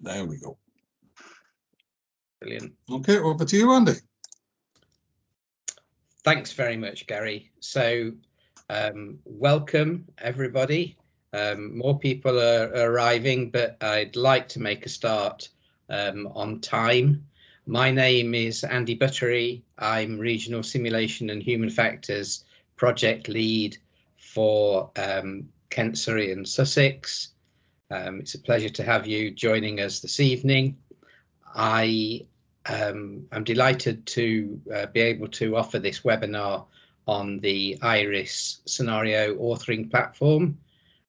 There we go. Brilliant. Okay, over to you, Andy. Thanks very much, Gary. So welcome, everybody. More people are arriving, but I'd like to make a start on time. My name is Andy Buttery. I'm Regional Simulation and Human Factors Project Lead for Kent, Surrey and Sussex. It's a pleasure to have you joining us this evening. I'm delighted to be able to offer this webinar on the iRIS scenario authoring platform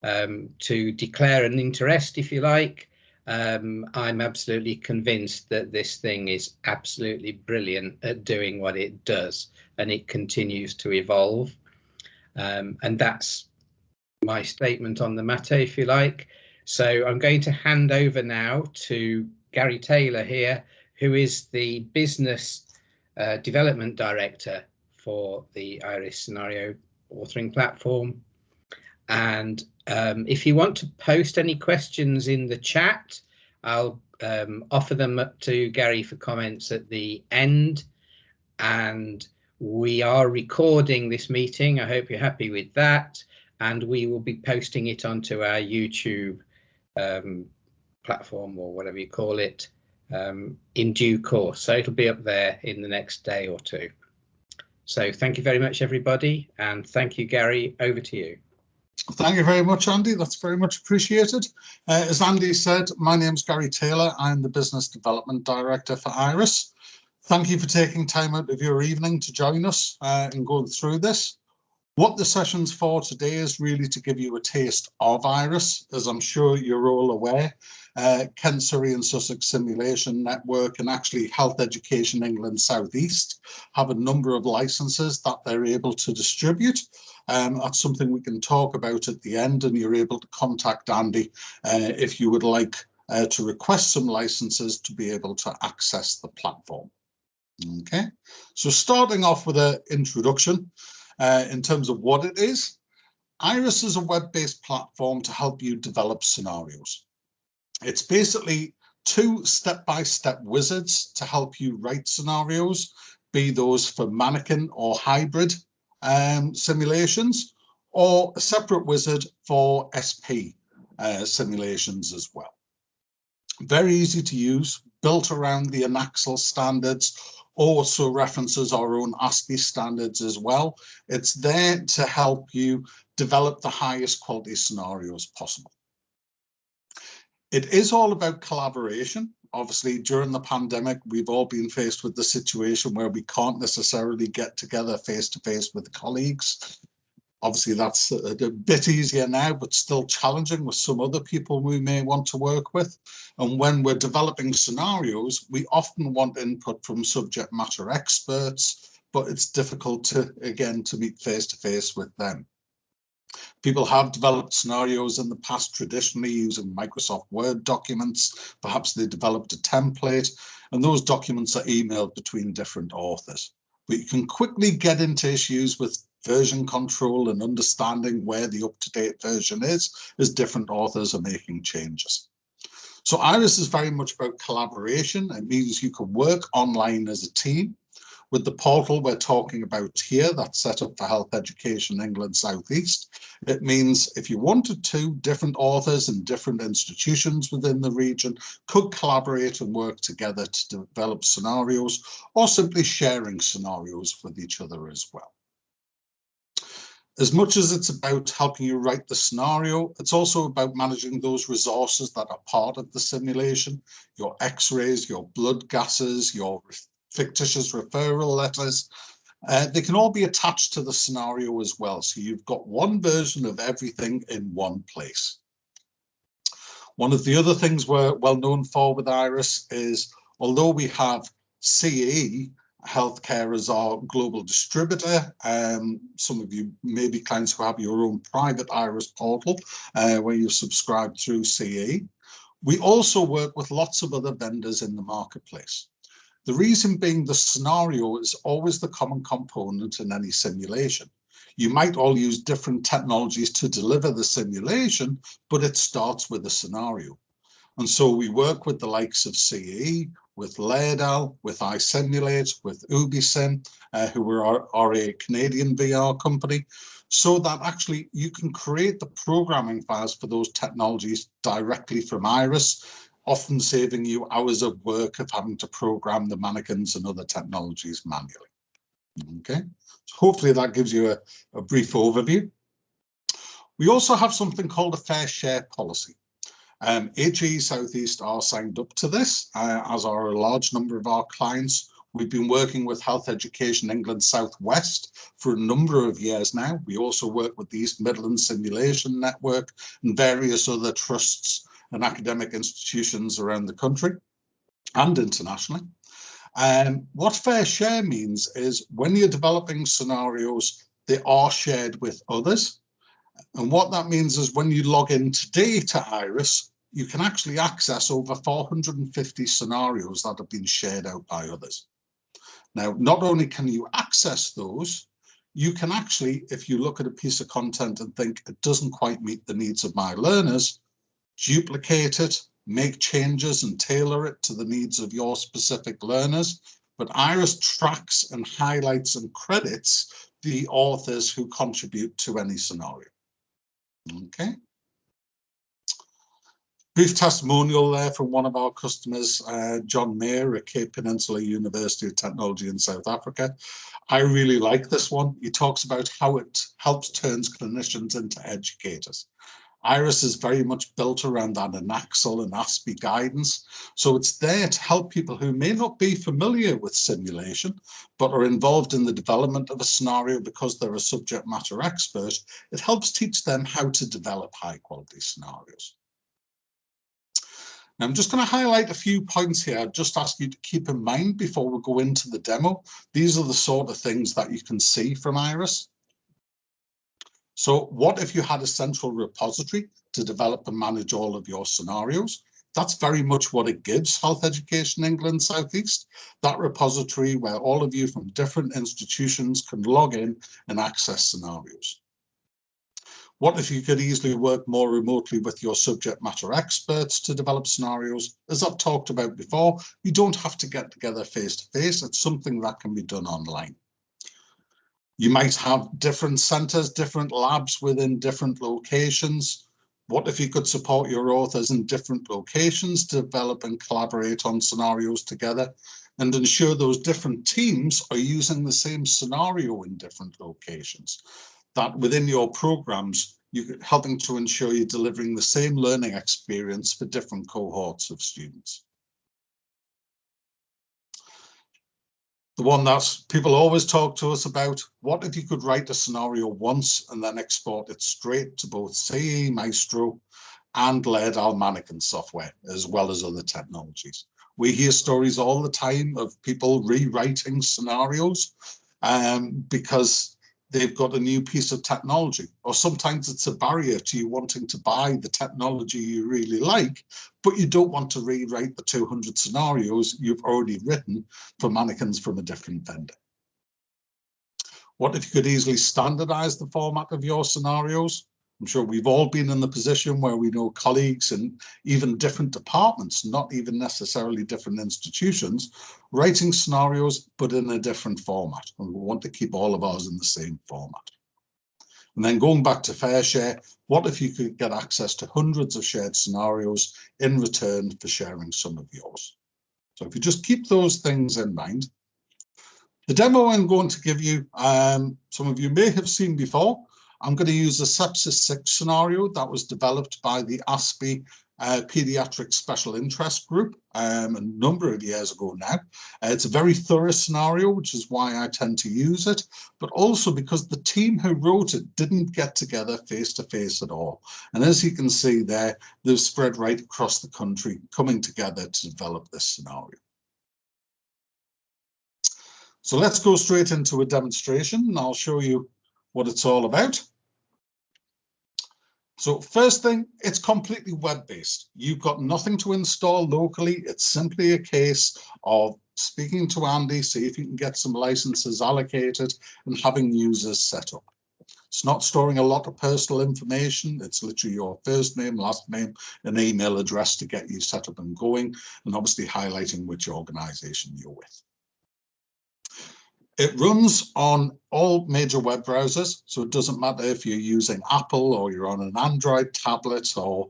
to declare an interest, if you like. I'm absolutely convinced that this thing is absolutely brilliant at doing what it does, and it continues to evolve. And that's my statement on the matter, if you like. So I'm going to hand over now to Gary Taylor here, who is the Business Development Director for the iRIS Scenario Authoring Platform. And if you want to post any questions in the chat, I'll offer them up to Gary for comments at the end. And we are recording this meeting. I hope you're happy with that. And we will be posting it onto our YouTube platform, or whatever you call it, in due course. So it'll be up there in the next day or two. So thank you very much, everybody. And thank you, Gary. Over to you. Thank you very much, Andy. That's very much appreciated. As Andy said, my name's Gary Taylor. I'm the Business Development Director for iRIS. Thank you for taking time out of your evening to join us and going through this. What the session's for today is really to give you a taste of iRIS. As I'm sure you're all aware, Kent, Surrey and Sussex Simulation Network and actually Health Education England South East have a number of licenses that they're able to distribute. That's something we can talk about at the end, and you're able to contact Andy if you would like to request some licenses to be able to access the platform. Okay, so starting off with an introduction in terms of what it is. iRIS is a web-based platform to help you develop scenarios. It's basically 2 step-by-step wizards to help you write scenarios, be those for mannequin or hybrid simulations, or a separate wizard for SP simulations as well. Very easy to use, built around the Anaxel standards, also references our own ASPE standards as well. It's there to help you develop the highest quality scenarios possible. It is all about collaboration. Obviously, during the pandemic, we've all been faced with the situation where we can't necessarily get together face-to-face with colleagues. Obviously, that's a bit easier now, but still challenging with some other people we may want to work with. And when we're developing scenarios, we often want input from subject matter experts, but it's difficult to, again, to meet face-to-face with them. People have developed scenarios in the past traditionally using Microsoft Word documents. Perhaps they developed a template, and those documents are emailed between different authors. But you can quickly get into issues with version control and understanding where the up-to-date version is as different authors are making changes. So iRIS is very much about collaboration. It means you can work online as a team. With the portal we're talking about here, that's set up for Health Education England South East. It means if you wanted to, different authors and different institutions within the region could collaborate and work together to develop scenarios, or simply sharing scenarios with each other as well. As much as it's about helping you write the scenario, it's also about managing those resources that are part of the simulation, your X-rays, your blood gases, your fictitious referral letters. They can all be attached to the scenario as well. So you've got one version of everything in one place. One of the other things we're well known for with iRIS is, although we have CE, Healthcare as our global distributor, some of you may be clients who have your own private iRIS portal where you subscribe through CE. We also work with lots of other vendors in the marketplace. The reason being the scenario is always the common component in any simulation. You might all use different technologies to deliver the simulation, but it starts with a scenario. And so we work with the likes of CE, with Laerdal, with iSimulate, with UbiSim, who are a Canadian VR company, so that actually you can create the programming files for those technologies directly from iRIS, often saving you hours of work of having to program the mannequins and other technologies manually. Okay, so hopefully that gives you a brief overview. We also have something called a fair share policy. HE Southeast are signed up to this, as are a large number of our clients. We've been working with Health Education England Southwest for a number of years now. We also work with the East Midlands Simulation Network and various other trusts and academic institutions around the country and internationally. What fair share means is when you're developing scenarios, they are shared with others. And what that means is when you log in today to iRIS, you can actually access over 450 scenarios that have been shared out by others. Now, not only can you access those, you can actually, if you look at a piece of content and think it doesn't quite meet the needs of my learners, duplicate it, make changes and tailor it to the needs of your specific learners. But iRIS tracks and highlights and credits the authors who contribute to any scenario. Okay. Brief testimonial there from one of our customers, John Mayer at Cape Peninsula University of Technology in South Africa. I really like this one. He talks about how it helps turn clinicians into educators. iRIS is very much built around that Anaxel and ASPE guidance. So it's there to help people who may not be familiar with simulation, but are involved in the development of a scenario because they're a subject matter expert. It helps teach them how to develop high quality scenarios. Now, I'm just going to highlight a few points here. I'd just ask you to keep in mind before we go into the demo. These are the sort of things that you can see from iRIS. So what if you had a central repository to develop and manage all of your scenarios? That's very much what it gives Health Education England Southeast, that repository where all of you from different institutions can log in and access scenarios. What if you could easily work more remotely with your subject matter experts to develop scenarios? As I've talked about before, you don't have to get together face to face. It's something that can be done online. You might have different centres, different labs within different locations. What if you could support your authors in different locations to develop and collaborate on scenarios together and ensure those different teams are using the same scenario in different locations? That within your programs, you're helping to ensure you're delivering the same learning experience for different cohorts of students. The one that people always talk to us about, what if you could write a scenario once and then export it straight to both CE, Maestro and Laerdal mannequin software, as well as other technologies? We hear stories all the time of people rewriting scenarios because they've got a new piece of technology, or sometimes it's a barrier to you wanting to buy the technology you really like, but you don't want to rewrite the 200 scenarios you've already written for mannequins from a different vendor. What if you could easily standardize the format of your scenarios? I'm sure we've all been in the position where we know colleagues in even different departments, not even necessarily different institutions, writing scenarios, but in a different format. And we want to keep all of ours in the same format. And then going back to fair share, what if you could get access to hundreds of shared scenarios in return for sharing some of yours? So if you just keep those things in mind. The demo I'm going to give you, some of you may have seen before. I'm going to use a sepsis 6 scenario that was developed by the ASPE Pediatric Special Interest Group a number of years ago now. It's a very thorough scenario, which is why I tend to use it, but also because the team who wrote it didn't get together face to face at all. And as you can see there, they've spread right across the country, coming together to develop this scenario. So let's go straight into a demonstration and I'll show you what it's all about. So first thing, it's completely web-based. You've got nothing to install locally. It's simply a case of speaking to Andy, see if you can get some licenses allocated and having users set up. It's not storing a lot of personal information. It's literally your first name, last name, and email address to get you set up and going, and obviously highlighting which organization you're with. It runs on all major web browsers, so it doesn't matter if you're using Apple or you're on an Android tablet or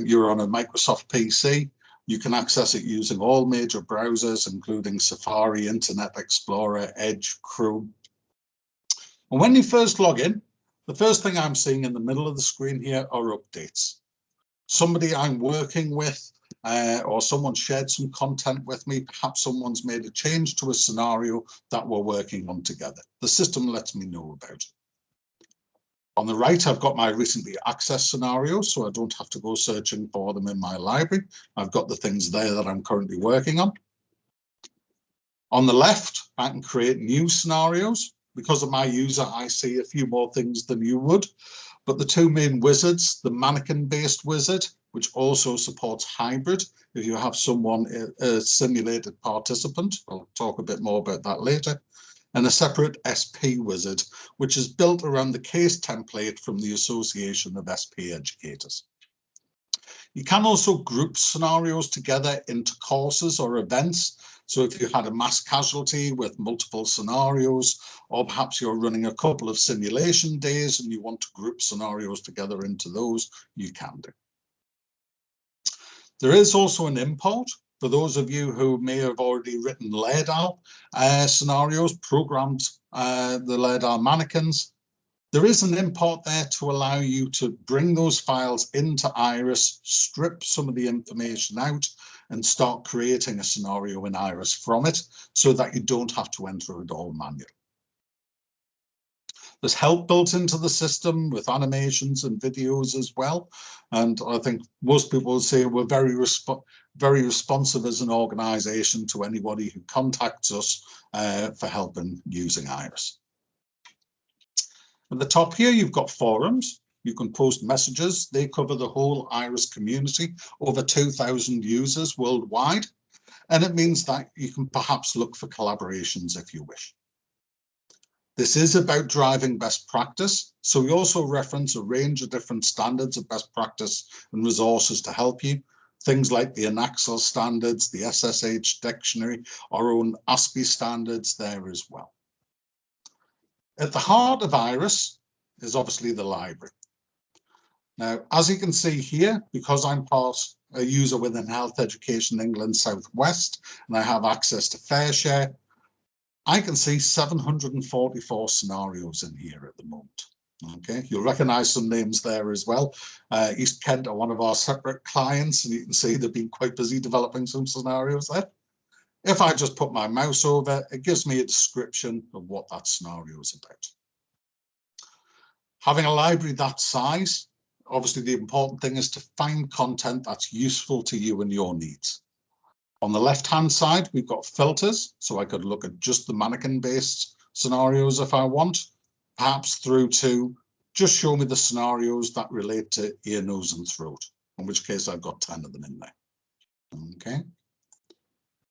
you're on a Microsoft PC. You can access it using all major browsers, including Safari, Internet Explorer, Edge, Chrome. And when you first log in, the first thing I'm seeing in the middle of the screen here are updates. Somebody I'm working with or someone shared some content with me, perhaps someone's made a change to a scenario that we're working on together. The system lets me know about it. On the right, I've got my recently accessed scenarios, so I don't have to go searching for them in my library. I've got the things there that I'm currently working on. On the left, I can create new scenarios. Because of my user, I see a few more things than you would. But the two main wizards, the mannequin-based wizard, which also supports hybrid, if you have someone, a simulated participant, I'll talk a bit more about that later, and a separate SP wizard, which is built around the case template from the Association of SP Educators. You can also group scenarios together into courses or events. So if you had a mass casualty with multiple scenarios, or perhaps you're running a couple of simulation days and you want to group scenarios together into those, you can do. There is also an import for those of you who may have already written LAIDAL scenarios, programmed the LAIDAL mannequins. There is an import there to allow you to bring those files into iRIS, strip some of the information out, and start creating a scenario in iRIS from it so that you don't have to enter it all manually. There's help built into the system with animations and videos as well. And I think most people will say we're very responsive as an organization to anybody who contacts us for help in using iRIS. At the top here, you've got forums. You can post messages. They cover the whole iRIS community, over 2,000 users worldwide. And it means that you can perhaps look for collaborations if you wish. This is about driving best practice. So we also reference a range of different standards of best practice and resources to help you. Things like the Anaxel standards, the SSH dictionary, our own ASPE standards there as well. At the heart of iRIS is obviously the library. Now, as you can see here, because I'm a user within Health Education England Southwest, and I have access to FareShare, I can see 744 scenarios in here at the moment. Okay, you'll recognize some names there as well. East Kent are one of our separate clients, and you can see they've been quite busy developing some scenarios there. If I just put my mouse over, it gives me a description of what that scenario is about. Having a library that size, obviously the important thing is to find content that's useful to you and your needs. On the left-hand side, we've got filters, so I could look at just the mannequin-based scenarios if I want, perhaps through to just show me the scenarios that relate to ear, nose, and throat, in which case I've got 10 of them in there. Okay.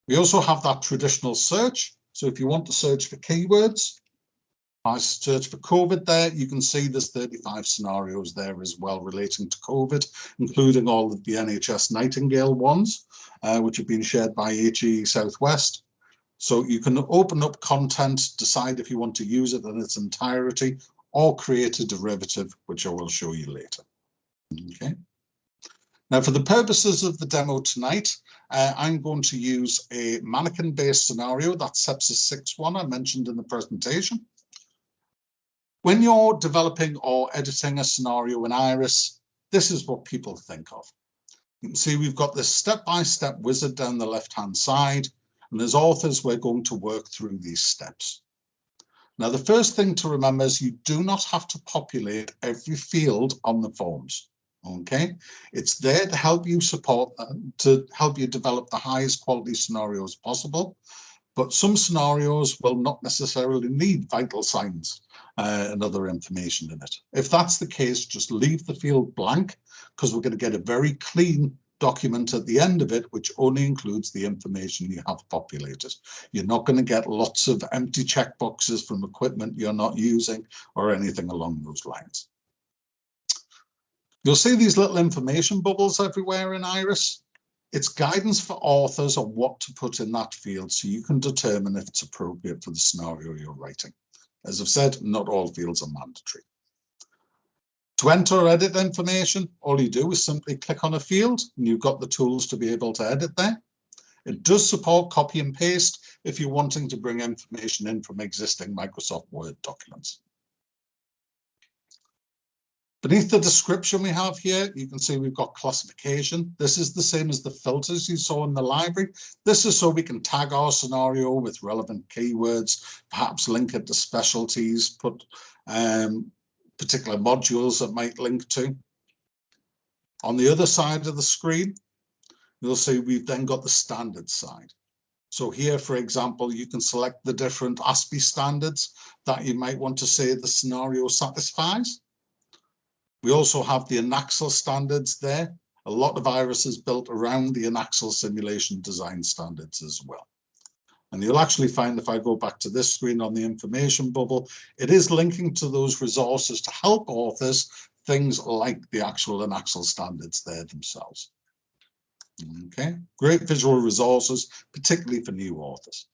We also have that traditional search. So if you want to search for keywords, I search for COVID there, you can see there's 35 scenarios there as well relating to COVID, including all of the NHS Nightingale ones, which have been shared by HE Southwest. So you can open up content, decide if you want to use it in its entirety, or create a derivative, which I will show you later. Okay. Now, for the purposes of the demo tonight, I'm going to use a mannequin-based scenario, that Sepsis 6.1 I mentioned in the presentation. When you're developing or editing a scenario in iRIS, this is what people think of. You can see we've got this step-by-step wizard down the left-hand side, and as authors, we're going to work through these steps. Now, the first thing to remember is you do not have to populate every field on the forms. Okay, it's there to help you develop the highest quality scenarios possible. But some scenarios will not necessarily need vital signs and other information in it. If that's the case, just leave the field blank, because we're going to get a very clean document at the end of it, which only includes the information you have populated. You're not going to get lots of empty checkboxes from equipment you're not using or anything along those lines. You'll see these little information bubbles everywhere in iRIS. It's guidance for authors on what to put in that field so you can determine if it's appropriate for the scenario you're writing. As I've said, not all fields are mandatory. To enter or edit information, all you do is simply click on a field and you've got the tools to be able to edit there. It does support copy and paste if you're wanting to bring information in from existing Microsoft Word documents. Beneath the description we have here, you can see we've got classification. This is the same as the filters you saw in the library. This is so we can tag our scenario with relevant keywords, perhaps link it to specialties, put particular modules that might link to. On the other side of the screen, you'll see we've then got the standard side. So here, for example, you can select the different ASPE standards that you might want to say the scenario satisfies. We also have the Anaxel standards there. A lot of iRIS is built around the Anaxel simulation design standards as well. And you'll actually find if I go back to this screen on the information bubble, it is linking to those resources to help authors, things like the actual Anaxel standards there themselves. Okay, great visual resources, particularly for new authors.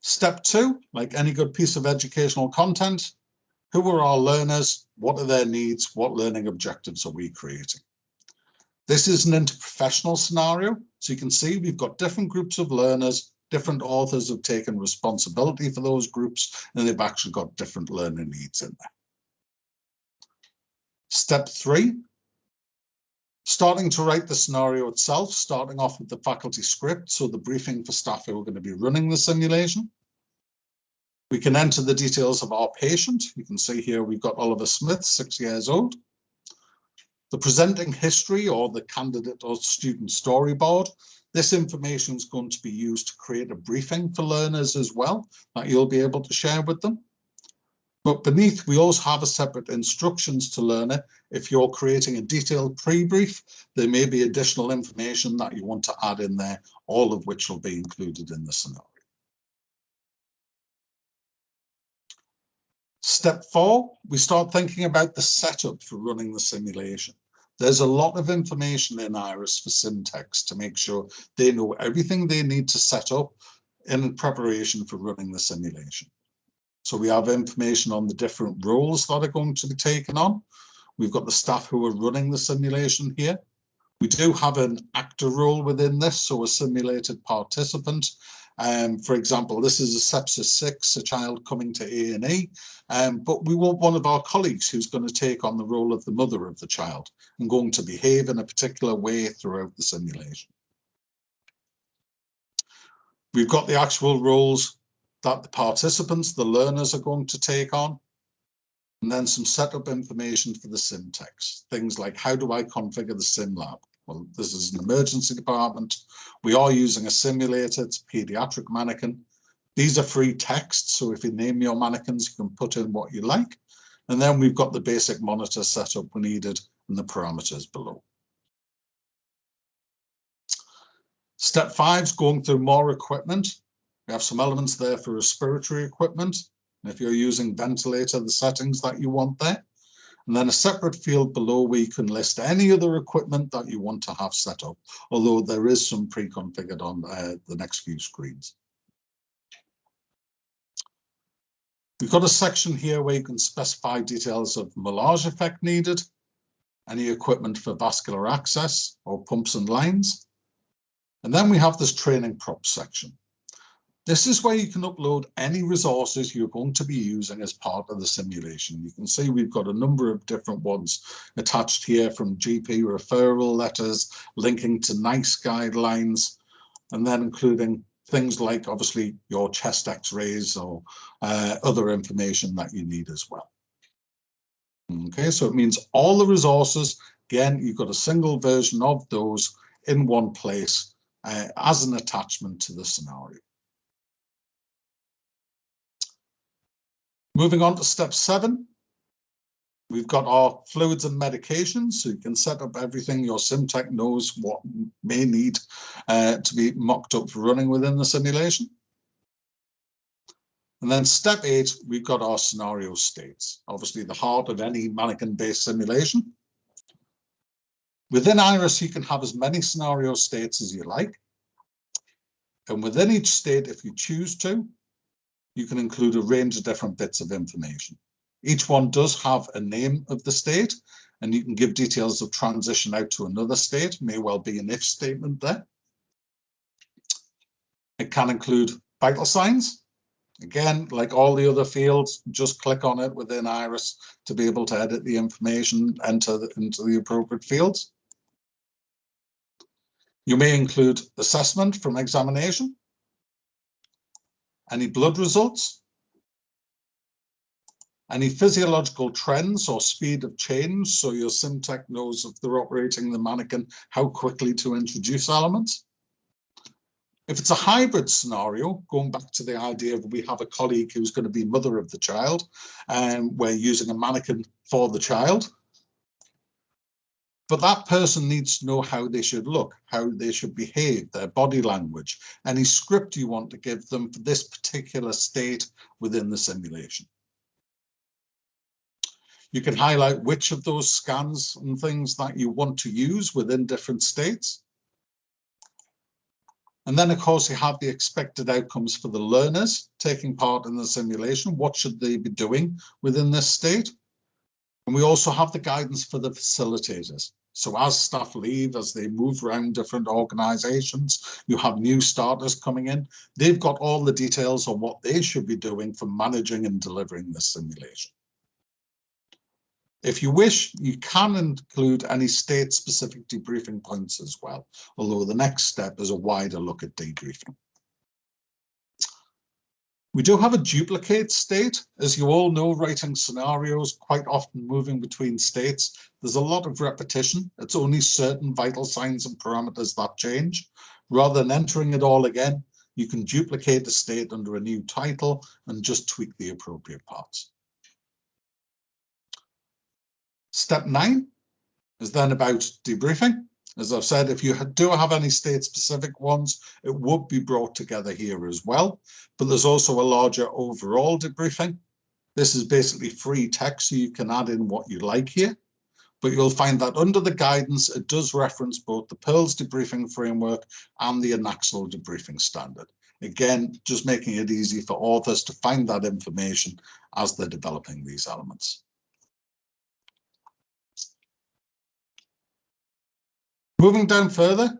Step 2, like any good piece of educational content, who are our learners? What are their needs? What learning objectives are we creating? This is an interprofessional scenario. So you can see we've got different groups of learners, different authors have taken responsibility for those groups, and they've actually got different learning needs in there. Step 3, starting to write the scenario itself, starting off with the faculty script, so the briefing for staff who are going to be running the simulation. We can enter the details of our patient. You can see here we've got Oliver Smith, 6 years old. The presenting history or the candidate or student storyboard. This information is going to be used to create a briefing for learners as well that you'll be able to share with them. But beneath, we also have a separate instructions to learner. If you're creating a detailed pre-brief, there may be additional information that you want to add in there, all of which will be included in the scenario. Step 4, we start thinking about the setup for running the simulation. There's a lot of information in iRIS for Simtex to make sure they know everything they need to set up in preparation for running the simulation. So we have information on the different roles that are going to be taken on. We've got the staff who are running the simulation here. We do have an actor role within this, so a simulated participant. For example, this is a sepsis 6, a child coming to A&E, but we want one of our colleagues who's going to take on the role of the mother of the child and going to behave in a particular way throughout the simulation. We've got the actual roles that the participants, the learners, are going to take on, and then some setup information for the Simtex. Things like, how do I configure the sim lab? Well, this is an emergency department. We are using a simulator. It's a pediatric mannequin. These are free texts, so if you name your mannequins, you can put in what you like. And then we've got the basic monitor setup we needed and the parameters below. Step 5 is going through more equipment. We have some elements there for respiratory equipment. And if you're using ventilator, the settings that you want there. And then a separate field below where you can list any other equipment that you want to have set up, although there is some pre-configured on the next few screens. We've got a section here where you can specify details of moulage effect needed, any equipment for vascular access or pumps and lines. And then we have this training props section. This is where you can upload any resources you're going to be using as part of the simulation. You can see we've got a number of different ones attached here, from GP referral letters, linking to NICE guidelines, and then including things like obviously your chest x-rays or other information that you need as well. Okay, so it means all the resources, again, you've got a single version of those in one place as an attachment to the scenario. Moving on to step 7, We've got our fluids and medications, so you can set up everything your SimTech knows what may need to be mocked up for running within the simulation. And then step 8, we've got our scenario states, obviously the heart of any mannequin-based simulation. Within iRIS, you can have as many scenario states as you like. And within each state, if you choose to, you can include a range of different bits of information. Each one does have a name of the state, and you can give details of transition out to another state, may well be an if statement there. It can include vital signs. Again, like all the other fields, just click on it within iRIS to be able to edit the information, enter into the appropriate fields. You may include assessment from examination, any blood results, any physiological trends or speed of change, so your SimTech knows if they're operating the mannequin, how quickly to introduce elements. If it's a hybrid scenario, going back to the idea of we have a colleague who's going to be mother of the child, and we're using a mannequin for the child, but that person needs to know how they should look, how they should behave, their body language, any script you want to give them for this particular state within the simulation. You can highlight which of those scans and things that you want to use within different states. And then, of course, you have the expected outcomes for the learners taking part in the simulation. What should they be doing within this state? And we also have the guidance for the facilitators. So as staff leave, as they move around different organizations, you have new starters coming in. They've got all the details on what they should be doing for managing and delivering this simulation. If you wish, you can include any state-specific debriefing points as well, although the next step is a wider look at debriefing. We do have a duplicate state. As you all know, writing scenarios, quite often moving between states, there's a lot of repetition. It's only certain vital signs and parameters that change. Rather than entering it all again, you can duplicate the state under a new title and just tweak the appropriate parts. Step 9 is then about debriefing. As I've said, if you do have any state-specific ones, it would be brought together here as well. But there's also a larger overall debriefing. This is basically free text, so you can add in what you like here. But you'll find that under the guidance, it does reference both the PEARLS debriefing framework and the Anaxel debriefing standard. Again, just making it easy for authors to find that information as they're developing these elements. Moving down further,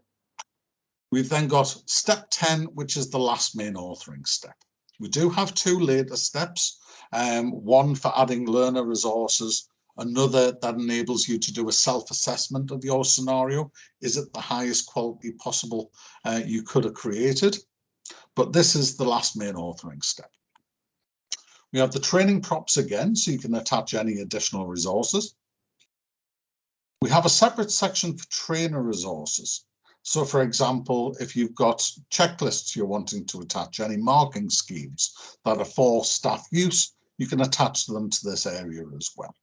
we've then got step 10, which is the last main authoring step. We do have 2 later steps, one for adding learner resources, another that enables you to do a self-assessment of your scenario. Is it the highest quality possible you could have created? But this is the last main authoring step. We have the training props again, so you can attach any additional resources. We have a separate section for trainer resources. So, for example, if you've got checklists you're wanting to attach, any marking schemes that are for staff use, you can attach them to this area as well.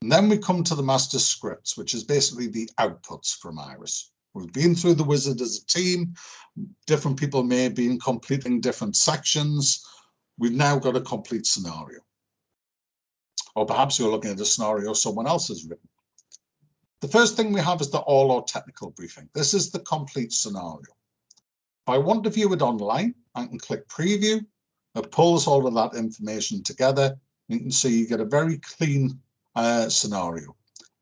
And then we come to the master scripts, which is basically the outputs from iRIS. We've been through the wizard as a team. Different people may have been completing different sections. We've now got a complete scenario. Or perhaps you're looking at a scenario someone else has written. The first thing we have is the all or technical briefing. This is the complete scenario. If I want to view it online, I can click preview. It pulls all of that information together. You can see you get a very clean scenario.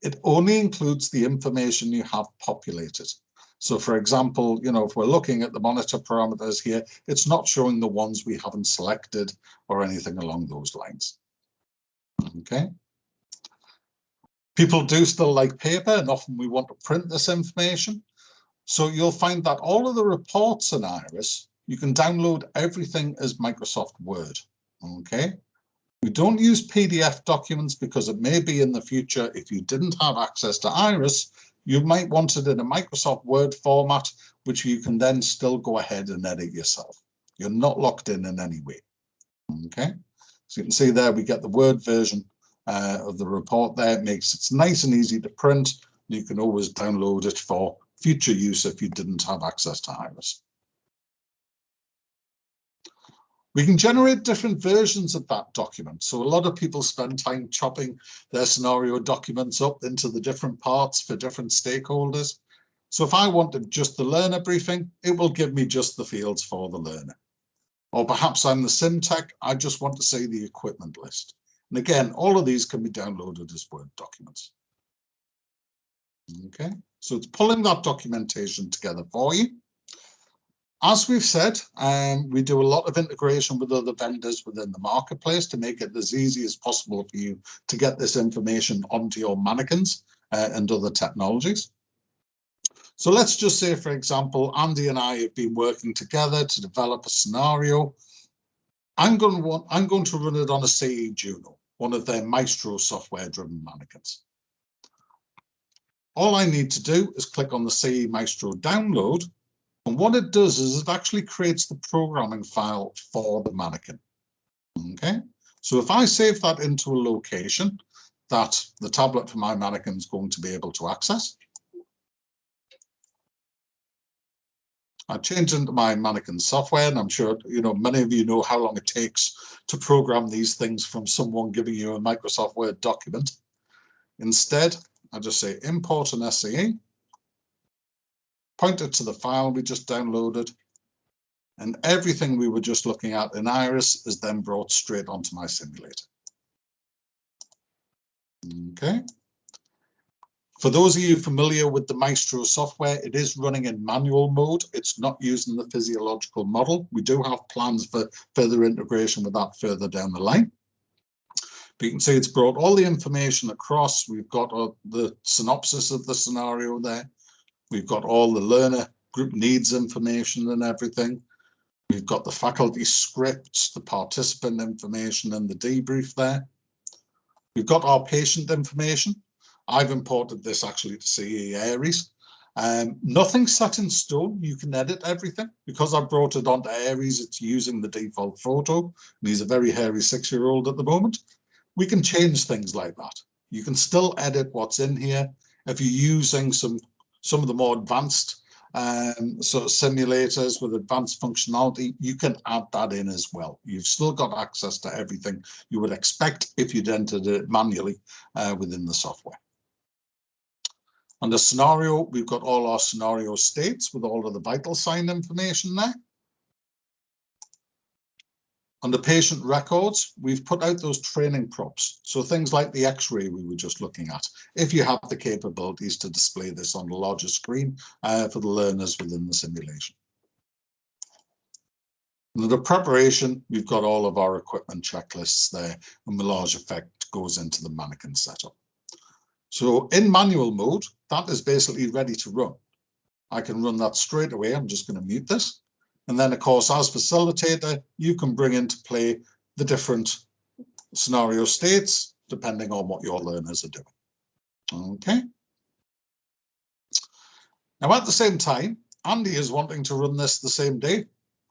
It only includes the information you have populated. So for example, you know, if we're looking at the monitor parameters here, it's not showing the ones we haven't selected or anything along those lines. Okay. People do still like paper, and often we want to print this information. So you'll find that all of the reports in iRIS, you can download everything as Microsoft Word. Okay. We don't use PDF documents because it may be in the future, if you didn't have access to iRIS, you might want it in a Microsoft Word format, which you can then still go ahead and edit yourself. You're not locked in any way. Okay. So you can see there we get the Word version of the report there. It makes it nice and easy to print. You can always download it for future use if you didn't have access to iRIS. We can generate different versions of that document. So a lot of people spend time chopping their scenario documents up into the different parts for different stakeholders. So if I wanted just the learner briefing, it will give me just the fields for the learner. Or perhaps I'm the sim tech, I just want to see the equipment list. And again, all of these can be downloaded as Word documents. Okay, so it's pulling that documentation together for you. As we've said, we do a lot of integration with other vendors within the marketplace to make it as easy as possible for you to get this information onto your mannequins and other technologies. So let's just say, for example, Andy and I have been working together to develop a scenario. I'm going to run it on a CE Juno, one of their Maestro software-driven mannequins. All I need to do is click on the CE Maestro download. And what it does is it actually creates the programming file for the mannequin. Okay, so if I save that into a location that the tablet for my mannequin is going to be able to access, I change into my mannequin software, and I'm sure many of you know how long it takes to program these things from someone giving you a Microsoft Word document. Instead, I just say import an SCE. Point it to the file we just downloaded, and everything we were just looking at in iRIS is then brought straight onto my simulator. Okay. For those of you familiar with the Maestro software, it is running in manual mode. It's not using the physiological model. We do have plans for further integration with that further down the line. But you can see it's brought all the information across. We've got the synopsis of the scenario there. We've got all the learner group needs information and everything. We've got the faculty scripts, the participant information, and the debrief there. We've got our patient information. I've imported this actually to CE iRIS. Nothing's set in stone. You can edit everything. Because I brought it onto iRIS, it's using the default photo. And he's a very hairy 6-year-old at the moment. We can change things like that. You can still edit what's in here. If you're using some of the more advanced sort of simulators with advanced functionality, you can add that in as well. You've still got access to everything you would expect if you'd entered it manually within the software. Under scenario, we've got all our scenario states with all of the vital sign information there. Under patient records, we've put out those training props. So things like the X-ray we were just looking at, if you have the capabilities to display this on a larger screen for the learners within the simulation. Under preparation, we've got all of our equipment checklists there, and the large effect goes into the mannequin setup. So in manual mode, that is basically ready to run. I can run that straight away. I'm just going to mute this. And then, of course, as facilitator, you can bring into play the different scenario states, depending on what your learners are doing. Okay. Now, at the same time, Andy is wanting to run this the same day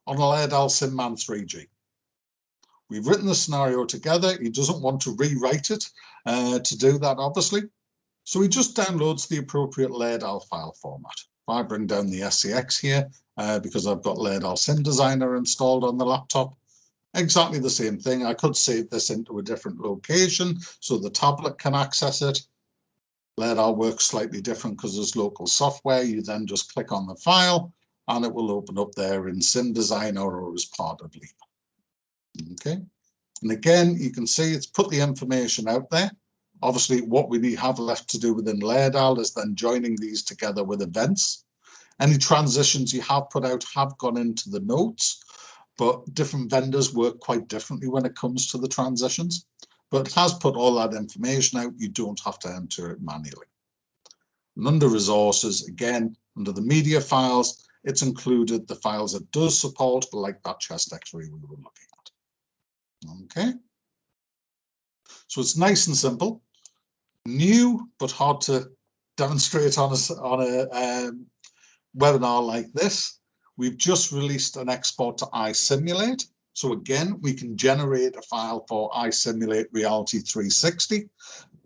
on a Laerdal SimMan 3G. We've written the scenario together. He doesn't want to rewrite it to do that, obviously. So he just downloads the appropriate Laerdal file format. If I bring down the SCX here, because I've got Laerdal Sim Designer installed on the laptop, exactly the same thing. I could save this into a different location so the tablet can access it. Laerdal works slightly different because there's local software. You then just click on the file and it will open up there in Sim Designer or as part of Leap. Okay, and again, you can see it's put the information out there. Obviously, what we have left to do within Laerdal is then joining these together with events. Any transitions you have put out have gone into the notes, but different vendors work quite differently when it comes to the transitions. But it has put all that information out. You don't have to enter it manually. And under resources, again, under the media files, it's included the files it does support, like that chest X-ray we were looking at. Okay. So it's nice and simple. New, but hard to demonstrate on a webinar like this. We've just released an export to iSimulate. So again, we can generate a file for iSimulate Reality 360.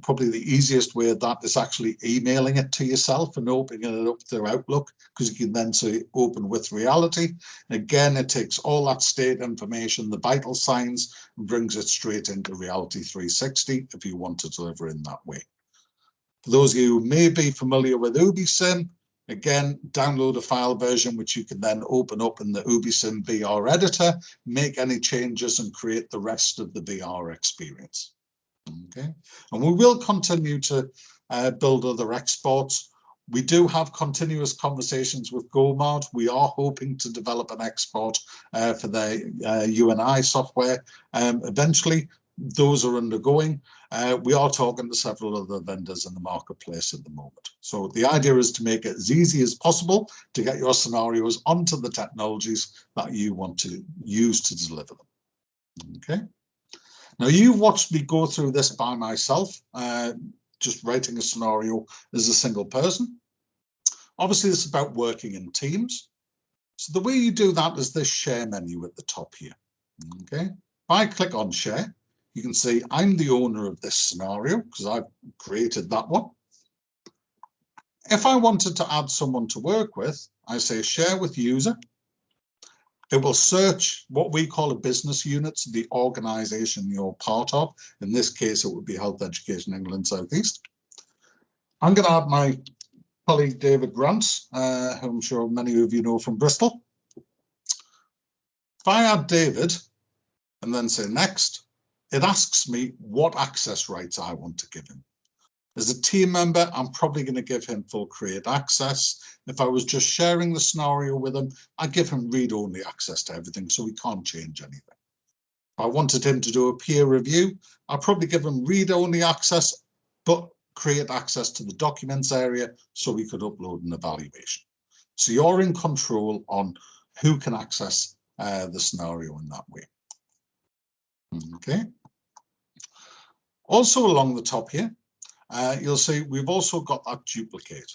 Probably the easiest way of that is actually emailing it to yourself and opening it up through Outlook, because you can then say open with Reality. And again, it takes all that state information, the vital signs, and brings it straight into Reality 360 if you want to deliver in that way. For those of you who may be familiar with UbiSim, again, download a file version which you can then open up in the UbiSim VR editor, make any changes and create the rest of the VR experience. Okay, and we will continue to build other exports. We do have continuous conversations with GoMod. We are hoping to develop an export for their UNI software eventually. Those are undergoing. We are talking to several other vendors in the marketplace at the moment. So the idea is to make it as easy as possible to get your scenarios onto the technologies that you want to use to deliver them. Okay. Now, you've watched me go through this by myself, just writing a scenario as a single person. Obviously, it's about working in teams. So the way you do that is this share menu at the top here. Okay. If I click on share, you can see I'm the owner of this scenario because I've created that one. If I wanted to add someone to work with, I say share with user. It will search what we call a business unit, so the organization you're part of. In this case, it would be Health Education England South East. I'm going to add my colleague David Grant, who I'm sure many of you know from Bristol. If I add David and then say next, it asks me what access rights I want to give him. As a team member, I'm probably going to give him full create access. If I was just sharing the scenario with him, I give him read-only access to everything, so he can't change anything. If I wanted him to do a peer review, I'll probably give him read-only access, but create access to the documents area so we could upload an evaluation. So you're in control on who can access the scenario in that way. Okay. Also along the top here, you'll see we've also got that duplicate.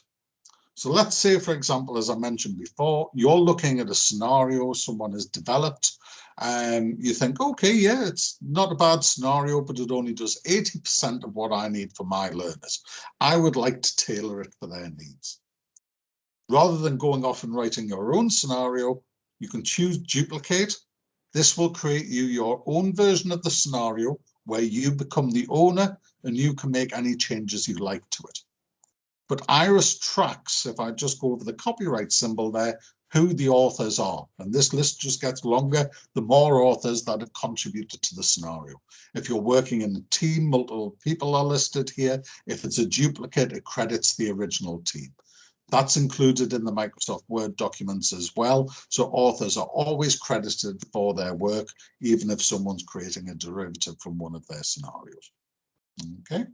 So let's say, for example, as I mentioned before, you're looking at a scenario someone has developed and you think, okay, yeah, it's not a bad scenario, but it only does 80% of what I need for my learners. I would like to tailor it for their needs. Rather than going off and writing your own scenario, you can choose duplicate. This will create you your own version of the scenario where you become the owner and you can make any changes you like to it. But iRIS tracks, if I just go over the copyright symbol there, who the authors are. And this list just gets longer the more authors that have contributed to the scenario. If you're working in a team, multiple people are listed here. If it's a duplicate, it credits the original team. That's included in the Microsoft Word documents as well. So authors are always credited for their work, even if someone's creating a derivative from one of their scenarios. Okay.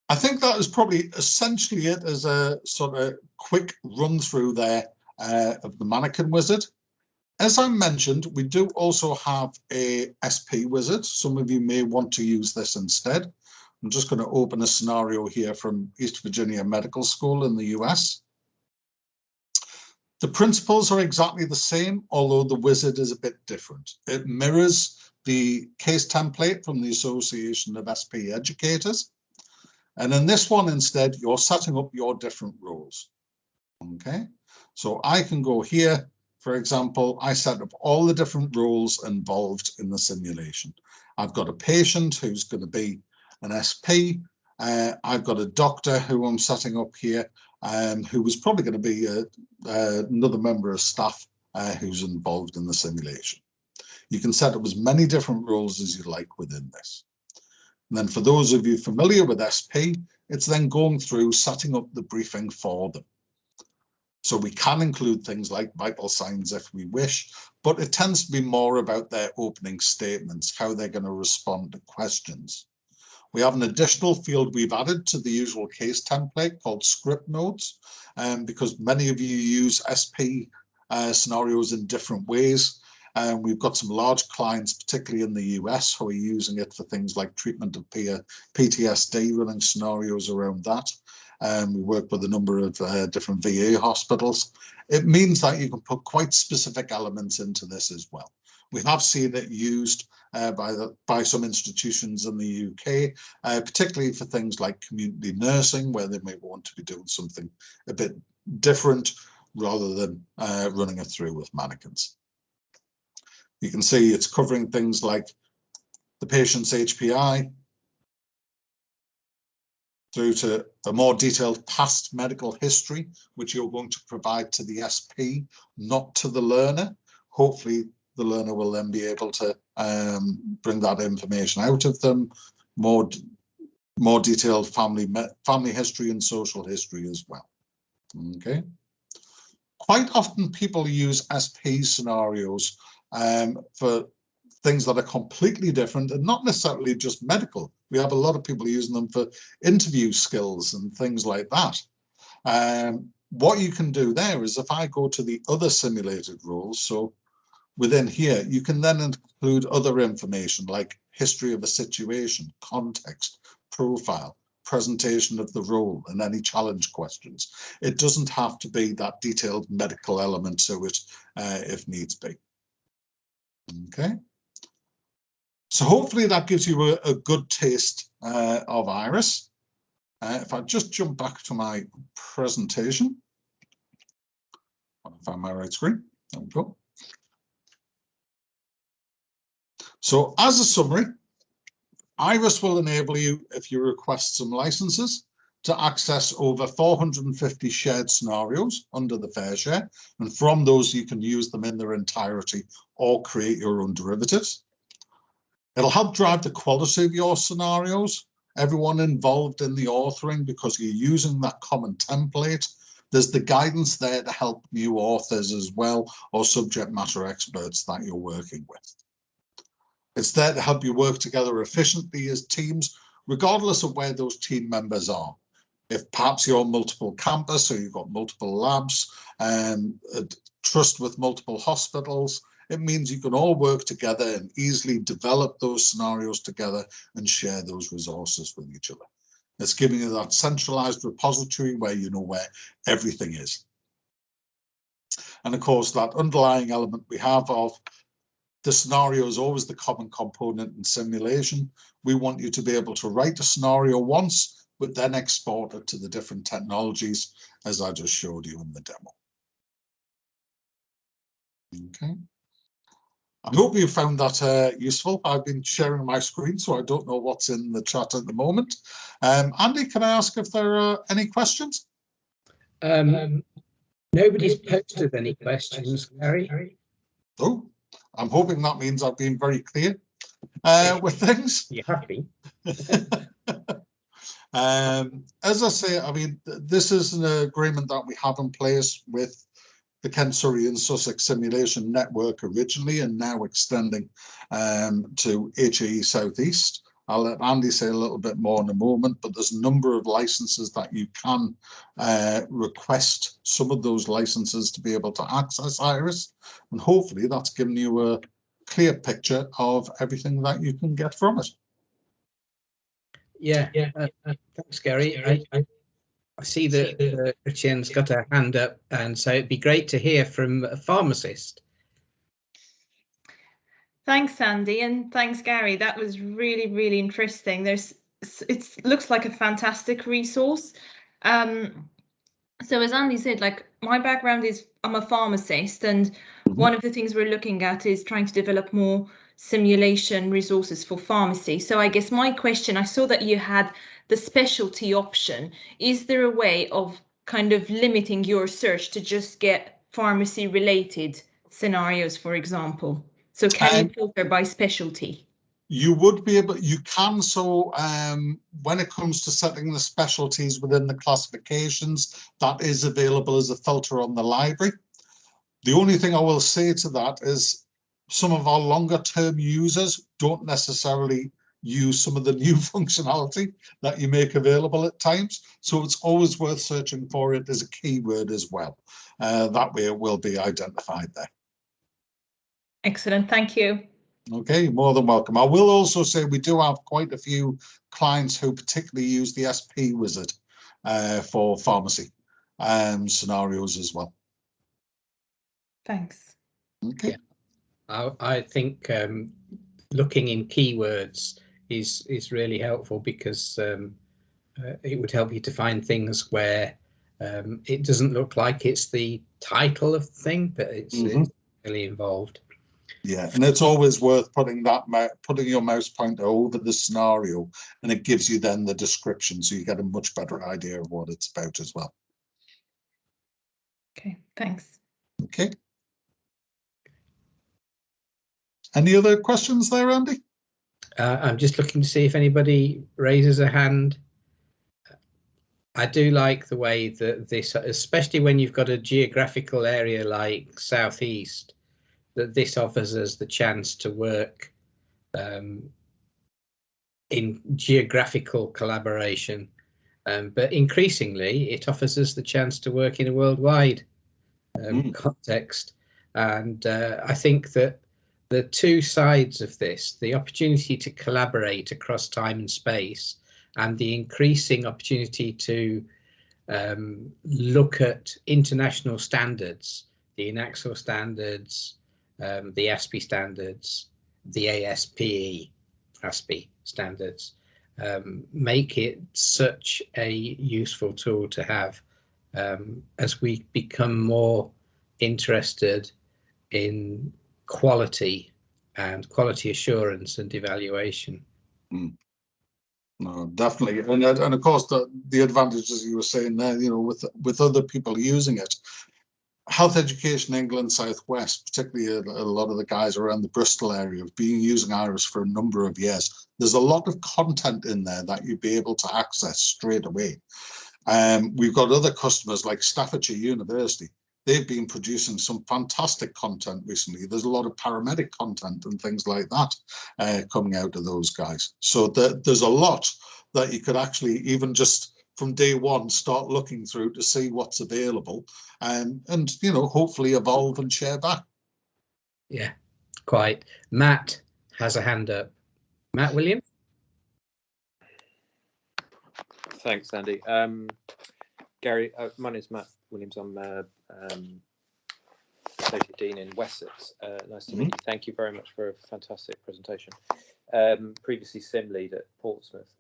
I think that is probably essentially it as a sort of quick run through there of the mannequin wizard. As I mentioned, we do also have a SP wizard. Some of you may want to use this instead. I'm just going to open a scenario here from East Virginia Medical School in the US. The principles are exactly the same, although the wizard is a bit different. It mirrors the case template from the Association of SP Educators. And in this one, instead, you're setting up your different roles. Okay, so I can go here. For example, I set up all the different roles involved in the simulation. I've got a patient who's going to be an SP. I've got a doctor who I'm setting up here, who was probably going to be another member of staff who's involved in the simulation. You can set up as many different roles as you like within this. And then for those of you familiar with SP, it's then going through setting up the briefing for them. So we can include things like vital signs if we wish, but it tends to be more about their opening statements, how they're going to respond to questions. We have an additional field we've added to the usual case template called script notes, because many of you use SP scenarios in different ways. We've got some large clients, particularly in the US, who are using it for things like treatment of PTSD, running scenarios around that. We work with a number of different VA hospitals. It means that you can put quite specific elements into this as well. We have seen it used by some institutions in the UK, particularly for things like community nursing, where they may want to be doing something a bit different rather than running it through with mannequins. You can see it's covering things like the patient's HPI, through to a more detailed past medical history, which you're going to provide to the SP, not to the learner. Hopefully, the learner will then be able to bring that information out of them, more detailed family history and social history as well. Okay. Quite often people use SP scenarios for things that are completely different and not necessarily just medical. We have a lot of people using them for interview skills and things like that. What you can do there is if I go to the other simulated roles, so within here, you can then include other information like history of a situation, context, profile, presentation of the role, and any challenge questions. It doesn't have to be that detailed medical element to it if needs be. Okay. So hopefully that gives you a good taste of iRIS. If I just jump back to my presentation, I'll find my right screen. There we go. So as a summary, iRIS will enable you, if you request some licenses, to access over 450 shared scenarios under the fair share. And from those, you can use them in their entirety or create your own derivatives. It'll help drive the quality of your scenarios, everyone involved in the authoring, because you're using that common template. There's the guidance there to help new authors as well, or subject matter experts that you're working with. It's there to help you work together efficiently as teams, regardless of where those team members are. If perhaps you're on multiple campus or you've got multiple labs and trust with multiple hospitals, it means you can all work together and easily develop those scenarios together and share those resources with each other. It's giving you that centralized repository where you know where everything is. And of course, that underlying element we have of the scenario is always the common component in simulation. We want you to be able to write a scenario once, but then export it to the different technologies, as I just showed you in the demo. Okay. I hope you found that useful. I've been sharing my screen, so I don't know what's in the chat at the moment. Andy, can I ask if there are any questions? Nobody's posted any questions, Gary. Oh, I'm hoping that means I've been very clear with things. You have been. As I say, I mean, this is an agreement that we have in place with the Kent, Surrey and Sussex Simulation Network originally, and now extending to HEE Southeast. I'll let Andy say a little bit more in a moment, but there's a number of licenses that you can request some of those licenses to be able to access iRIS, and hopefully that's given you a clear picture of everything that you can get from it. Yeah, thanks, Gary. I see that Richard's got a hand up, and so it'd be great to hear from a pharmacist. Thanks, Andy, and thanks, Gary. That was really, really interesting. It looks like a fantastic resource. So as Andy said, like, my background is I'm a pharmacist, and one of the things we're looking at is trying to develop more simulation resources for pharmacy. So I guess my question, I saw that you had the specialty option. Is there a way of kind of limiting your search to just get pharmacy related scenarios, for example? So can you filter by specialty? You would be able, you can. So when it comes to setting the specialties within the classifications, that is available as a filter on the library. The only thing I will say to that is some of our longer term users don't necessarily use some of the new functionality that you make available at times. So it's always worth searching for it as a keyword as well. That way it will be identified there. Excellent, thank you. Okay, more than welcome. I will also say we do have quite a few clients who particularly use the SP wizard for pharmacy scenarios as well. Thanks. Okay. Yeah. I think looking in keywords is really helpful, because it would help you to find things where it doesn't look like it's the title of the thing, but it's really involved. Yeah, and it's always worth putting your mouse pointer over the scenario, and it gives you then the description, so you get a much better idea of what it's about as well. Okay, thanks. Okay. Any other questions there, Andy? I'm just looking to see if anybody raises a hand. I do like the way that this, especially when you've got a geographical area like Southeast, that this offers us the chance to work in geographical collaboration. But increasingly, it offers us the chance to work in a worldwide context. And I think that the two sides of this, the opportunity to collaborate across time and space, and the increasing opportunity to look at international standards, the INAXO standards, the ASPE standards, the ASPE standards, make it such a useful tool to have as we become more interested in quality and quality assurance and evaluation. No, definitely, and of course the advantages you were saying there, you know, with other people using it. Health Education England Southwest, particularly a lot of the guys around the Bristol area, have been using iRIS for a number of years. There's a lot of content in there that you'd be able to access straight away. We've got other customers like Staffordshire University. They've been producing some fantastic content recently. There's a lot of paramedic content and things like that coming out of those guys. So there's a lot that you could actually, even just from day one, start looking through to see what's available, and you know, hopefully evolve and share back. Yeah, quite. Matt has a hand up. Matt Williams. Thanks, Andy. Gary, my name's Matt Williams. I'm Associate Dean in Wessex. Nice to meet you. Thank you very much for a fantastic presentation. Previously SIM lead at Portsmouth.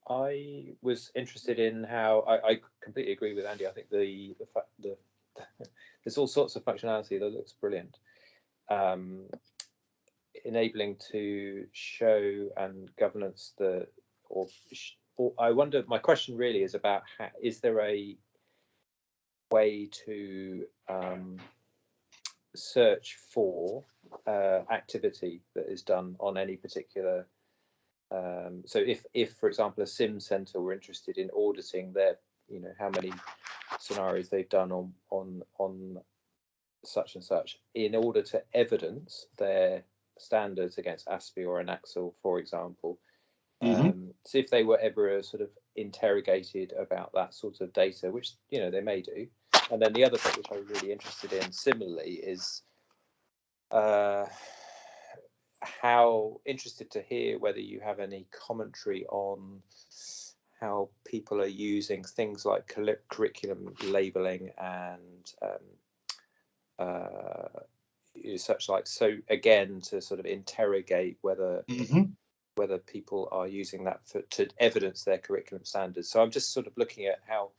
I was interested in how, I completely agree with Andy. I think the fact that there's all sorts of functionality that looks brilliant. Enabling to show and governance or I wonder, my question really is about how, is there a way to search for activity that is done on any particular, so if for example a sim center were interested in auditing their, you know, how many scenarios they've done on such and such, in order to evidence their standards against ASPE or INAXO, for example, so if they were ever sort of interrogated about that sort of data, which, you know, they may do. And then the other bit which I was really interested in similarly is how interested to hear whether you have any commentary on how people are using things like curriculum labeling and such like, so again, to sort of interrogate whether whether people are using that to evidence their curriculum standards. So I'm just sort of looking at how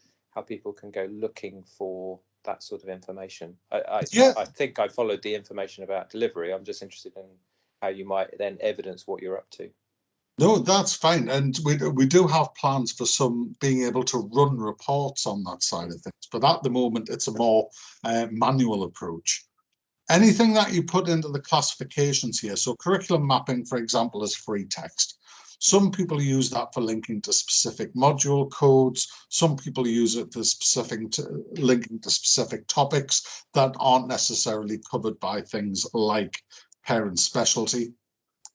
people can go looking for that sort of information. I think I followed the information about delivery. I'm just interested in how you might then evidence what you're up to. No, that's fine. And we do have plans for some being able to run reports on that side of things. But at the moment, it's a more manual approach. Anything that you put into the classifications here, so curriculum mapping, for example, is free text. Some people use that for linking to specific module codes. Some people use it for linking to specific topics that aren't necessarily covered by things like parent specialty.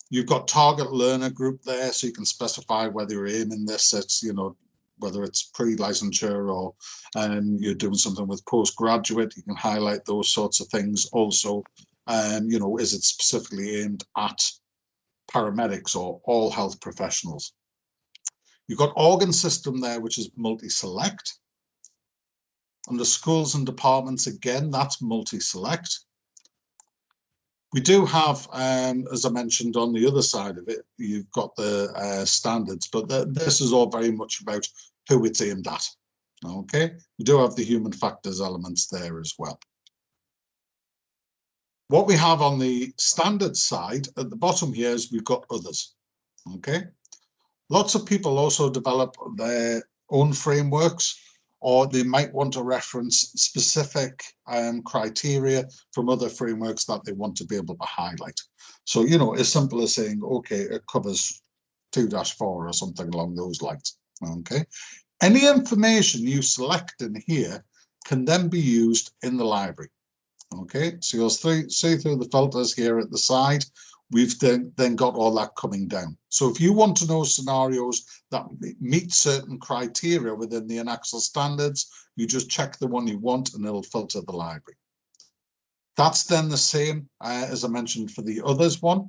You've got target learner group there, so you can specify whether you're aiming this at, you know, whether it's pre-licensure or you're doing something with postgraduate. You can highlight those sorts of things also. You know, is it specifically aimed at paramedics or all health professionals? You've got organ system there, which is multi-select. Under schools and departments, again, that's multi-select. We do have, as I mentioned, on the other side of it, you've got the standards, but this is all very much about who it's aimed at. Okay, we do have the human factors elements there as well. What we have on the standard side at the bottom here is we've got others. Okay, lots of people also develop their own frameworks, or they might want to reference specific criteria from other frameworks that they want to be able to highlight. So, you know, as simple as saying, okay, it covers 2-4 or something along those lines. Okay, any information you select in here can then be used in the library. Okay, so you'll see through the filters here at the side, we've then got all that coming down. So if you want to know scenarios that meet certain criteria within the Anaxel standards, you just check the one you want and it'll filter the library. That's then the same as I mentioned for the others one.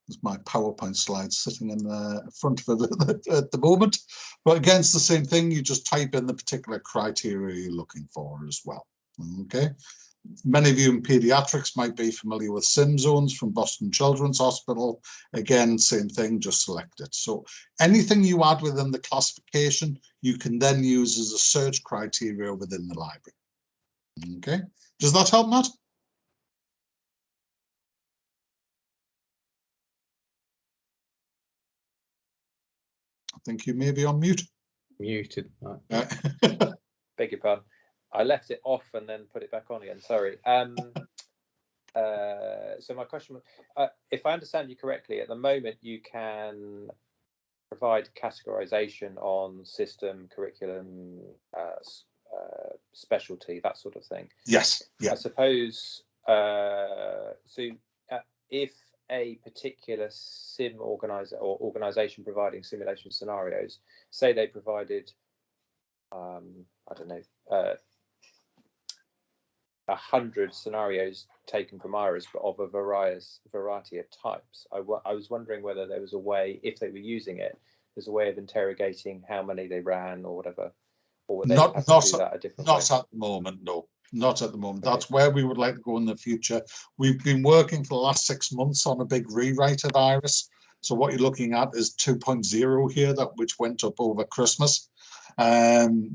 There's my PowerPoint slide sitting in the front of it at the moment. But again, it's the same thing. You just type in the particular criteria you're looking for as well. Okay. Many of you in pediatrics might be familiar with SIM zones from Boston Children's Hospital. Again, same thing, just select it. So anything you add within the classification, you can then use as a search criteria within the library. Okay, does that help, Matt? I think you may be on mute. Muted. Beg your pardon. I left it off and then put it back on again. Sorry. So my question was, if I understand you correctly, at the moment you can provide categorization on system, curriculum, specialty, that sort of thing. Yes. Yeah. I suppose. If a particular sim organizer or organization providing simulation scenarios, say they provided, I don't know, 100 scenarios taken from iRIS, but of a variety of types. I was wondering whether there was a way, if they were using it, there's a way of interrogating how many they ran or whatever, or would they have to do that a different way? Not at the moment, no. Not at the moment. Okay. That's where we would like to go in the future. We've been working for the last 6 months on a big rewrite of iRIS. So what you're looking at is 2.0 here, which went up over Christmas.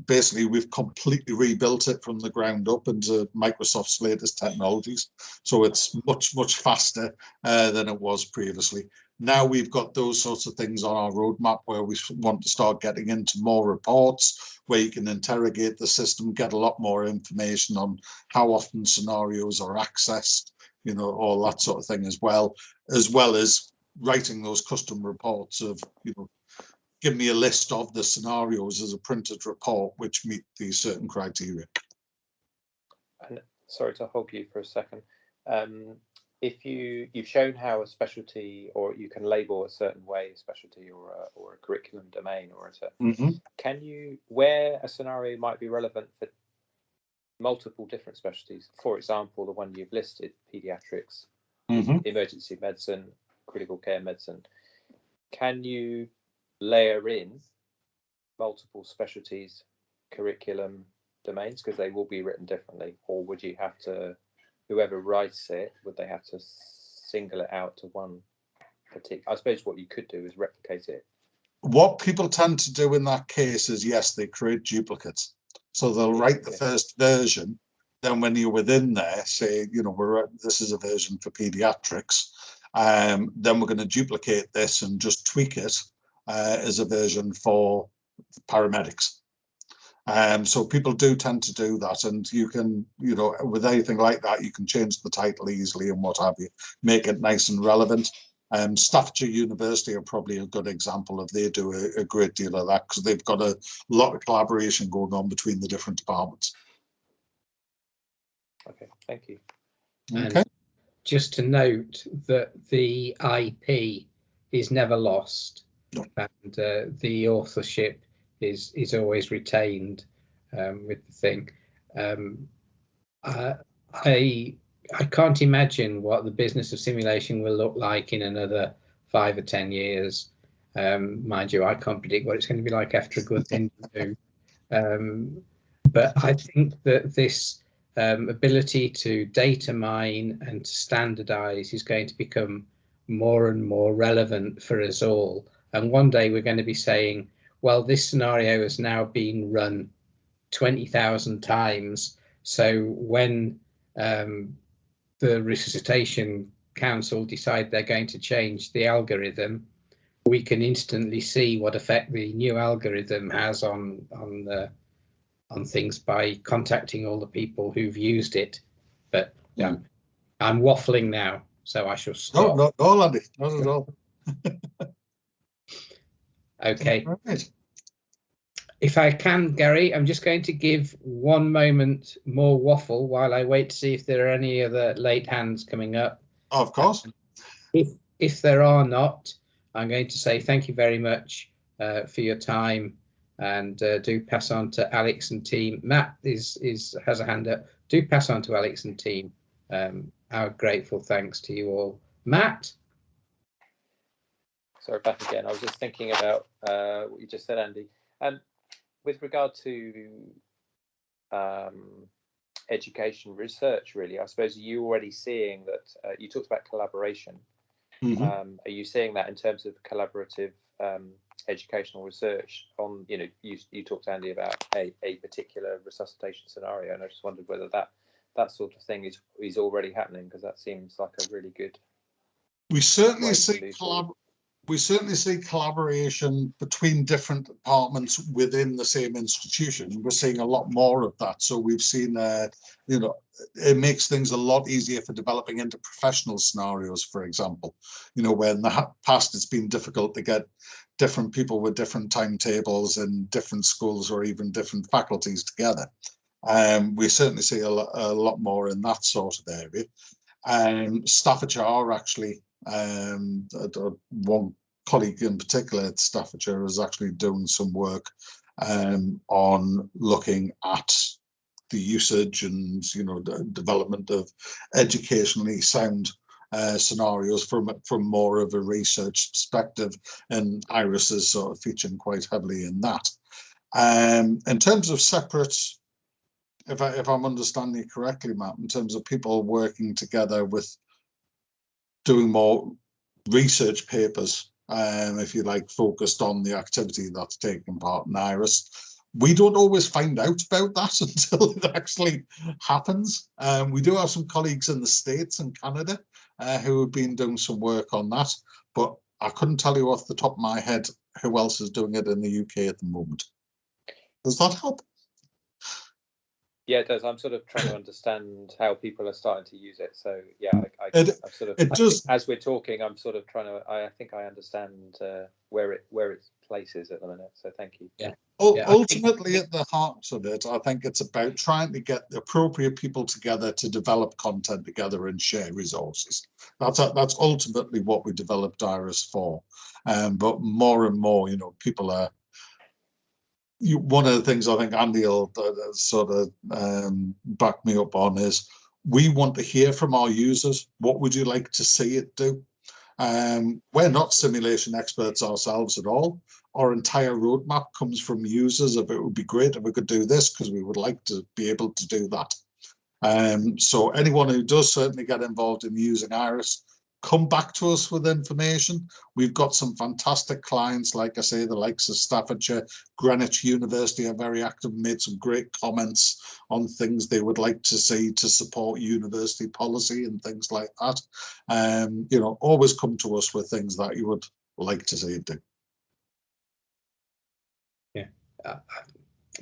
Basically, we've completely rebuilt it from the ground up into Microsoft's latest technologies. So it's much, much faster than it was previously. Now we've got those sorts of things on our roadmap where we want to start getting into more reports where you can interrogate the system, get a lot more information on how often scenarios are accessed, you know, all that sort of thing as well as writing those custom reports of, you know, give me a list of the scenarios as a printed report which meet these certain criteria. And sorry to hog you for a second. If you've shown how a specialty, or you can label a certain way a specialty or a curriculum domain or a certain, can you, where a scenario might be relevant for multiple different specialties, for example, the one you've listed, pediatrics, emergency medicine, critical care medicine, can you layer in multiple specialties, curriculum domains, because they will be written differently, or would you have to, whoever writes it, would they have to single it out to one particular? I suppose what you could do is replicate it. What people tend to do in that case is, yes, they create duplicates. So they'll write the first version, then when you're within there, say, you know, this is a version for pediatrics, then we're going to duplicate this and just tweak it as a version for paramedics. So people do tend to do that, and you can, you know, with anything like that, you can change the title easily and what have you, make it nice and relevant. Staffordshire University are probably a good example of, they do a great deal of that because they've got a lot of collaboration going on between the different departments. Okay, thank you. Okay. And just to note that the IP is never lost, and the authorship is always retained with the thing. I can't imagine what the business of simulation will look like in another 5 or 10 years. Mind you, I can't predict what it's going to be like after a good thing to do. But I think that this ability to data mine and to standardize is going to become more and more relevant for us all. And one day we're going to be saying, well, this scenario has now been run 20,000 times. So when the Resuscitation Council decide they're going to change the algorithm, we can instantly see what effect the new algorithm has on things by contacting all the people who've used it. But yeah, I'm waffling now, so I shall stop. No, not Andy, not at all. Okay. Right. If I can, Gary, I'm just going to give 1 moment more waffle while I wait to see if there are any other late hands coming up. Of course. If there are not, I'm going to say thank you very much for your time, and do pass on to Alex and team. Matt has a hand up. Do pass on to Alex and team our grateful thanks to you all. Matt? Sorry, back again. I was just thinking about what you just said, Andy. With regard to education research, really, I suppose you already seeing that you talked about collaboration. Mm-hmm. Are you seeing that in terms of collaborative educational research on, you talked, Andy, about a particular resuscitation scenario, and I just wondered whether that sort of thing is already happening, because that seems like a really good. We certainly see collaboration between different departments within the same institution. We're seeing a lot more of that. So we've seen, it makes things a lot easier for developing into professional scenarios, for example, where in the past it's been difficult to get different people with different timetables and different schools or even different faculties together. We certainly see a lot more in that sort of area. Staffordshire are actually, one colleague in particular at Staffordshire is actually doing some work on looking at the usage and the development of educationally sound scenarios from more of a research perspective, and iRIS is sort of featuring quite heavily in that. In terms of separate, if I'm understanding you correctly, Matt, in terms of people working together with doing more research papers, if you like, focused on the activity that's taking part in iRIS. We don't always find out about that until it actually happens. We do have some colleagues in the States and Canada who have been doing some work on that, but I couldn't tell you off the top of my head who else is doing it in the UK at the moment. Does that help? Yeah, it does. I'm sort of trying to understand how people are starting to use it. So yeah, as we're talking, I'm sort of trying to. I think I understand where its place is at the minute. So thank you. Yeah. Ultimately, at the heart of it, I think it's about trying to get the appropriate people together to develop content together and share resources. That's ultimately what we developed iRIS for. But more and more, people are. One of the things I think Andy will sort of back me up on is we want to hear from our users. What would you like to see it do? We're not simulation experts ourselves at all. Our entire roadmap comes from users of it would be great if we could do this because we would like to be able to do that. So anyone who does certainly get involved in using iRIS, come back to us with information. We've got some fantastic clients, like I say, the likes of Staffordshire, Greenwich University are very active, made some great comments on things they would like to see to support university policy and things like that. Always come to us with things that you would like to see it do. Yeah,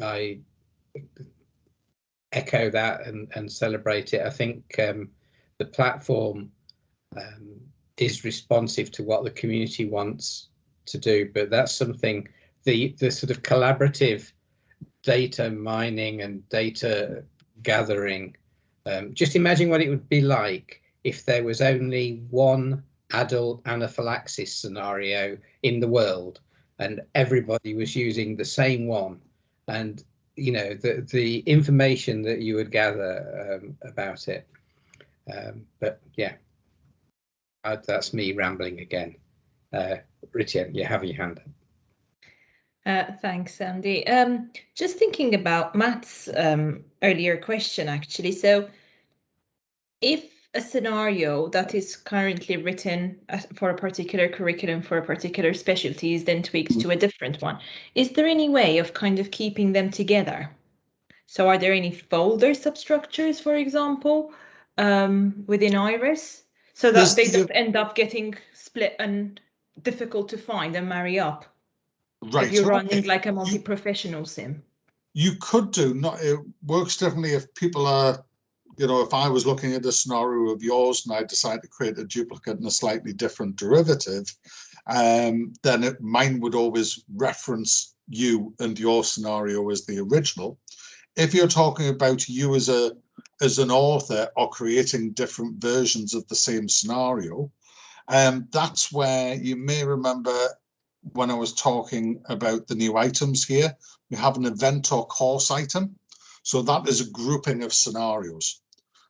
I echo that and celebrate it. I think the platform is responsive to what the community wants to do, but that's something, the sort of collaborative data mining and data gathering. Just imagine what it would be like if there was only one adult anaphylaxis scenario in the world and everybody was using the same one, and the information that you would gather about it. But yeah, that's me rambling again. Ritya, you have your hand up. Thanks, Andy. Just thinking about Matt's earlier question, actually. So if a scenario that is currently written for a particular curriculum for a particular specialty is then tweaked to a different one, is there any way of kind of keeping them together? So are there any folder substructures, for example, within iRIS, so that they don't end up getting split and difficult to find and marry up? Right. If you're running like a multi-professional sim. You could do, not, it works differently if people are, you know, if I was looking at a scenario of yours and I decide to create a duplicate and a slightly different derivative, then mine would always reference you and your scenario as the original. If you're talking about you as an author or creating different versions of the same scenario, that's where you may remember when I was talking about the new items here, we have an event or course item. So that is a grouping of scenarios.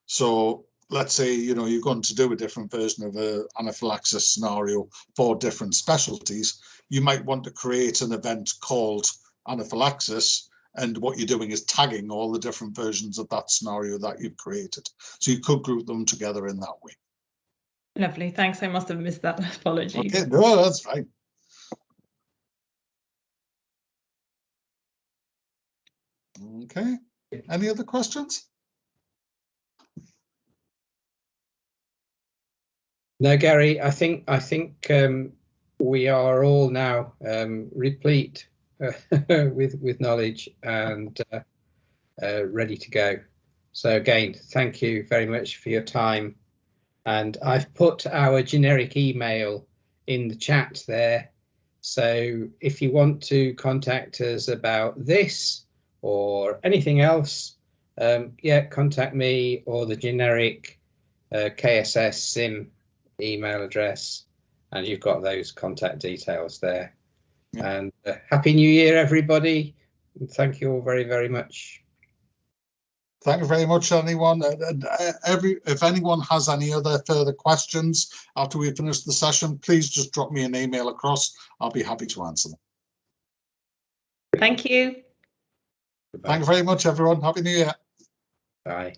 So let's say, you know, you're going to do a different version of an anaphylaxis scenario for different specialties. You might want to create an event called anaphylaxis, and what you're doing is tagging all the different versions of that scenario that you've created. So you could group them together in that way. Lovely, thanks. I must have missed that. Apologies. Okay, no, that's fine. Okay, any other questions? No, Gary, I think we are all now replete with knowledge and ready to go. So again, thank you very much for your time. And I've put our generic email in the chat there. So if you want to contact us about this or anything else, yeah, contact me or the generic KSSSN email address, and you've got those contact details there. Yeah. And Happy New Year, everybody. And thank you all very, very much. Thank you very much, anyone. If anyone has any other further questions after we finish the session, please just drop me an email across. I'll be happy to answer them. Thank you. Goodbye. Thank you very much, everyone. Happy New Year. Bye.